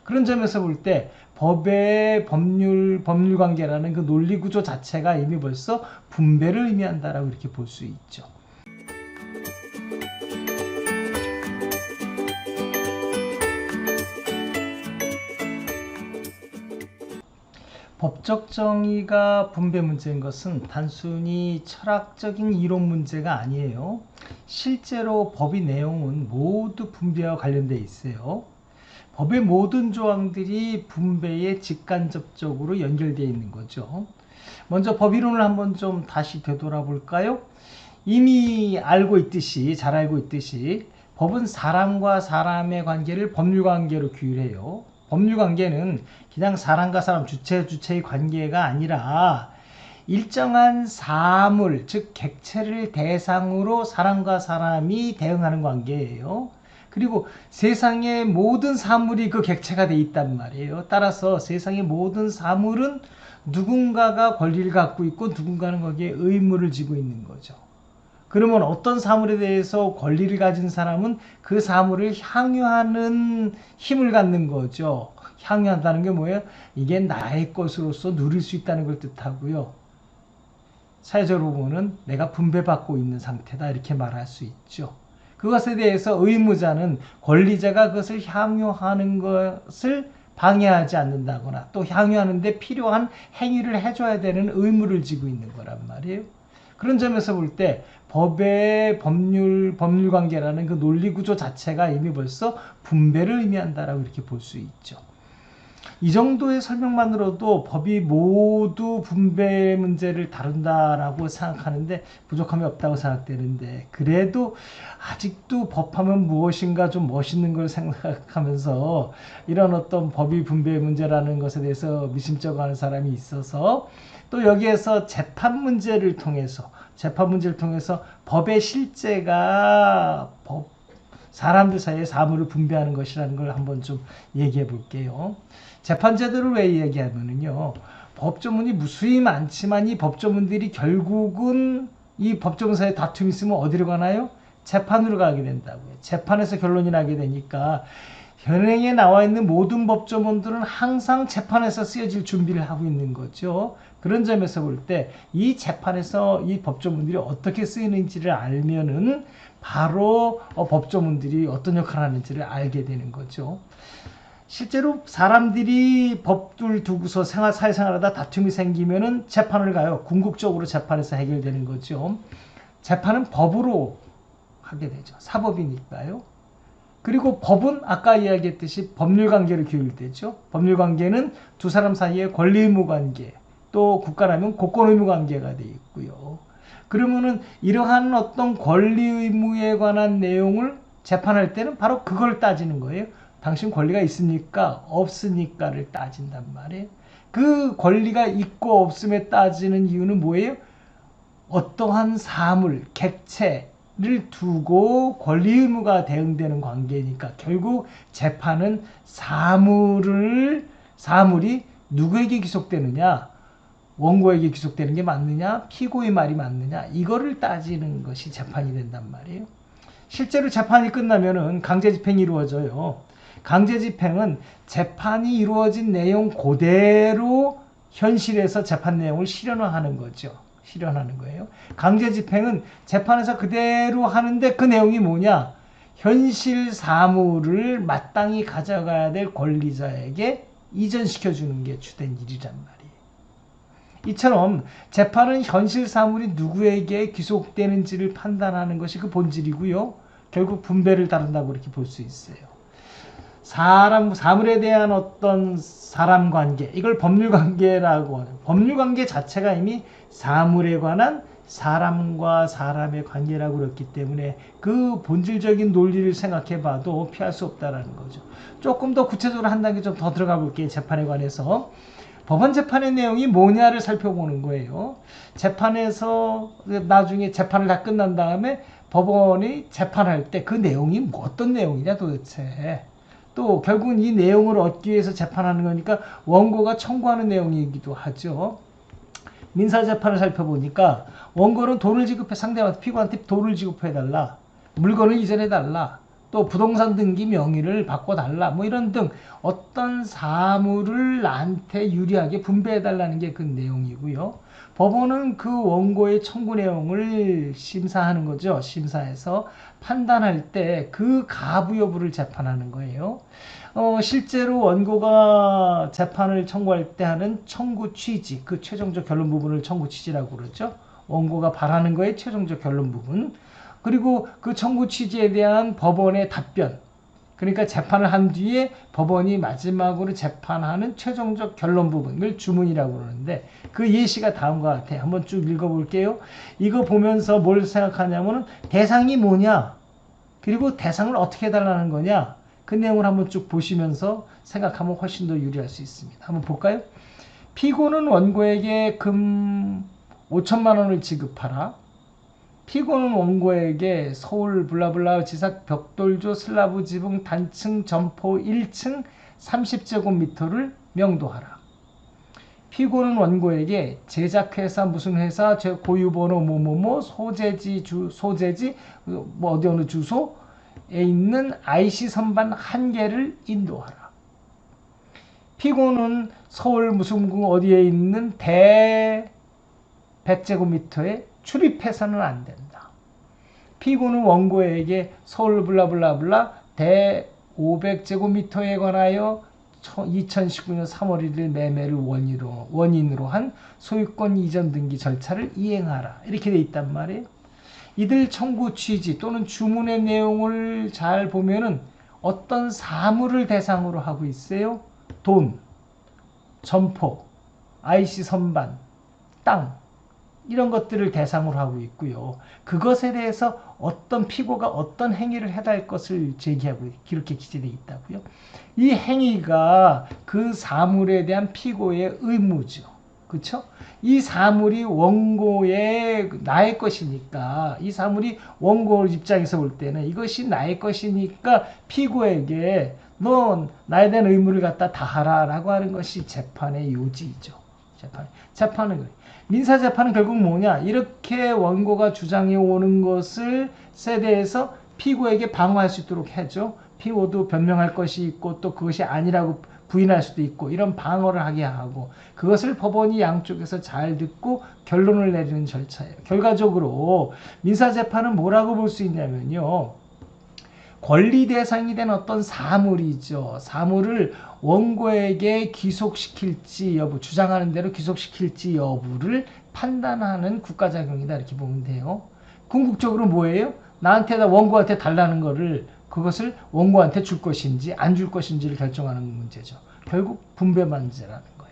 그런 점에서 볼 때 법의 법률 관계라는 그 논리 구조 자체가 이미 벌써 분배를 의미한다라고 이렇게 볼 수 있죠. 법적 정의가 분배 문제인 것은 단순히 철학적인 이론 문제가 아니에요. 실제로 법의 내용은 모두 분배와 관련되어 있어요. 법의 모든 조항들이 분배에 직간접적으로 연결되어 있는 거죠. 먼저 법이론을 한번 좀 다시 되돌아볼까요? 이미 잘 알고 있듯이 법은 사람과 사람의 관계를 법률관계로 규율해요. 법률관계는 그냥 사람과 사람, 주체의 관계가 아니라 일정한 사물, 즉 객체를 대상으로 사람과 사람이 대응하는 관계예요. 그리고 세상의 모든 사물이 그 객체가 돼 있단 말이에요. 따라서 세상의 모든 사물은 누군가가 권리를 갖고 있고 누군가는 거기에 의무를 지고 있는 거죠. 그러면 어떤 사물에 대해서 권리를 가진 사람은 그 사물을 향유하는 힘을 갖는 거죠. 향유한다는 게 뭐예요? 이게 나의 것으로서 누릴 수 있다는 걸 뜻하고요. 사회적으로 보면 내가 분배받고 있는 상태다 이렇게 말할 수 있죠. 그것에 대해서 의무자는 권리자가 그것을 향유하는 것을 방해하지 않는다거나 또 향유하는데 필요한 행위를 해줘야 되는 의무를 지고 있는 거란 말이에요. 그런 점에서 볼 때 법의 법률 관계라는 그 논리 구조 자체가 이미 벌써 분배를 의미한다라고 이렇게 볼 수 있죠. 이 정도의 설명만으로도 법이 모두 분배 문제를 다룬다라고 생각하는데 부족함이 없다고 생각되는데, 그래도 아직도 법하면 무엇인가 좀 멋있는 걸 생각하면서 이런 어떤 법이 분배 문제라는 것에 대해서 미심쩍어하는 사람이 있어서, 또 여기에서 재판 문제를 통해서 법의 실제가 사람들 사이에 사물을 분배하는 것이라는 걸 한번 좀 얘기해 볼게요. 재판제도를 왜 얘기하면요, 법조문이 무수히 많지만 이 법조문들이 결국은 이 법조문 사이에 다툼이 있으면 어디로 가나요? 재판으로 가게 된다고요. 재판에서 결론이 나게 되니까 현행에 나와 있는 모든 법조문들은 항상 재판에서 쓰여질 준비를 하고 있는 거죠. 그런 점에서 볼 때 이 재판에서 이 법조문들이 어떻게 쓰이는지를 알면은 바로 법조문들이 어떤 역할을 하는지를 알게 되는 거죠. 실제로 사람들이 법을 두고서 사회생활하다 다툼이 생기면은 재판을 가요. 궁극적으로 재판에서 해결되는 거죠. 재판은 법으로 하게 되죠. 사법이니까요. 그리고 법은 아까 이야기했듯이 법률관계로 규율되죠. 법률관계는 두 사람 사이의 권리의무관계, 또 국가라면 공권의무관계가 되어 있고요. 그러면은 이러한 어떤 권리의무에 관한 내용을 재판할 때는 바로 그걸 따지는 거예요. 당신 권리가 있습니까? 없으니까를 따진단 말이에요. 그 권리가 있고 없음에 따지는 이유는 뭐예요? 어떠한 사물, 객체를 두고 권리 의무가 대응되는 관계니까 결국 재판은 사물이 누구에게 기속되느냐, 원고에게 기속되는 게 맞느냐, 피고의 말이 맞느냐, 이거를 따지는 것이 재판이 된단 말이에요. 실제로 재판이 끝나면은 강제집행이 이루어져요. 강제집행은 재판이 이루어진 내용 그대로 현실에서 재판 내용을 실현화하는 거죠. 실현하는 거예요. 강제집행은 재판에서 그대로 하는데 그 내용이 뭐냐? 현실 사물을 마땅히 가져가야 될 권리자에게 이전시켜주는 게 주된 일이란 말이에요. 이처럼 재판은 현실 사물이 누구에게 귀속되는지를 판단하는 것이 그 본질이고요. 결국 분배를 다룬다고 이렇게 볼 수 있어요. 사물에 대한 어떤 사람 관계, 이걸 법률관계라고 하는, 법률관계 자체가 이미 사물에 관한 사람과 사람의 관계라고 그랬기 때문에 그 본질적인 논리를 생각해 봐도 피할 수 없다라는 거죠. 조금 더 구체적으로 한 단계 좀 더 들어가 볼게요. 재판에 관해서. 법원 재판의 내용이 뭐냐를 살펴보는 거예요. 재판에서 나중에 재판을 다 끝난 다음에 법원이 재판할 때 그 내용이 어떤 내용이냐 도대체. 또 결국은 이 내용을 얻기 위해서 재판하는 거니까 원고가 청구하는 내용이기도 하죠. 민사재판을 살펴보니까 원고는 돈을 지급해, 상대방한테, 피고한테 돈을 지급해달라, 물건을 이전해달라, 또 부동산 등기 명의를 바꿔달라 뭐 이런 등 어떤 사물을 나한테 유리하게 분배해달라는 게 그 내용이고요. 법원은 그 원고의 청구 내용을 심사하는 거죠. 심사해서 판단할 때 그 가부 여부를 재판하는 거예요. 실제로 원고가 재판을 청구할 때 하는 청구 취지, 그 최종적 결론 부분을 청구 취지라고 그러죠. 원고가 바라는 거의 최종적 결론 부분. 그리고 그 청구 취지에 대한 법원의 답변. 그러니까 재판을 한 뒤에 법원이 마지막으로 재판하는 최종적 결론 부분을 주문이라고 그러는데 그 예시가 다음과 같아요. 한번 쭉 읽어볼게요. 이거 보면서 뭘 생각하냐면은 대상이 뭐냐? 그리고 대상을 어떻게 해달라는 거냐? 그 내용을 한번 쭉 보시면서 생각하면 훨씬 더 유리할 수 있습니다. 한번 볼까요? 피고는 원고에게 금 5천만 원을 지급하라. 피고는 원고에게 서울 블라블라 지사 벽돌조 슬라브 지붕 단층 점포 1층 30제곱미터를 명도하라. 피고는 원고에게 제작회사 무슨 회사 고유번호 뭐뭐뭐 소재지 뭐 어디 어느 주소에 있는 IC 선반 1개를 인도하라. 피고는 서울 무슨 구 어디에 있는 대 100제곱미터에 출입해서는 안 된다. 피고는 원고에게 서울 블라블라블라 대 500제곱미터에 관하여 2019년 3월 1일 매매를 원인으로 한 소유권 이전 등기 절차를 이행하라. 이렇게 돼 있단 말이에요. 이들 청구 취지 또는 주문의 내용을 잘 보면은 어떤 사물을 대상으로 하고 있어요. 돈, 점포, IC 선반, 땅 이런 것들을 대상으로 하고 있고요. 그것에 대해서 어떤 피고가 어떤 행위를 해달 것을 제기하고 이렇게 기재되어 있다고요. 이 행위가 그 사물에 대한 피고의 의무죠. 그렇죠? 이 사물이 원고의 나의 것이니까 이 사물이 원고 입장에서 볼 때는 이것이 나의 것이니까 피고에게 넌 나에 대한 의무를 갖다 다하라 라고 하는 것이 재판의 요지이죠. 재판은 그래. 민사재판은 결국 뭐냐? 이렇게 원고가 주장해 오는 것을 대해서 피고에게 방어할 수 있도록 해줘. 피고도 변명할 것이 있고 또 그것이 아니라고 부인할 수도 있고 이런 방어를 하게 하고 그것을 법원이 양쪽에서 잘 듣고 결론을 내리는 절차예요. 결과적으로 민사재판은 뭐라고 볼 수 있냐면요. 권리 대상이 된 어떤 사물이죠. 사물을 원고에게 귀속시킬지 여부, 주장하는 대로 귀속시킬지 여부를 판단하는 국가작용이다 이렇게 보면 돼요. 궁극적으로 뭐예요? 나한테다 원고한테 달라는 거를 그것을 원고한테 줄 것인지 안 줄 것인지를 결정하는 문제죠. 결국 분배만제라는 거.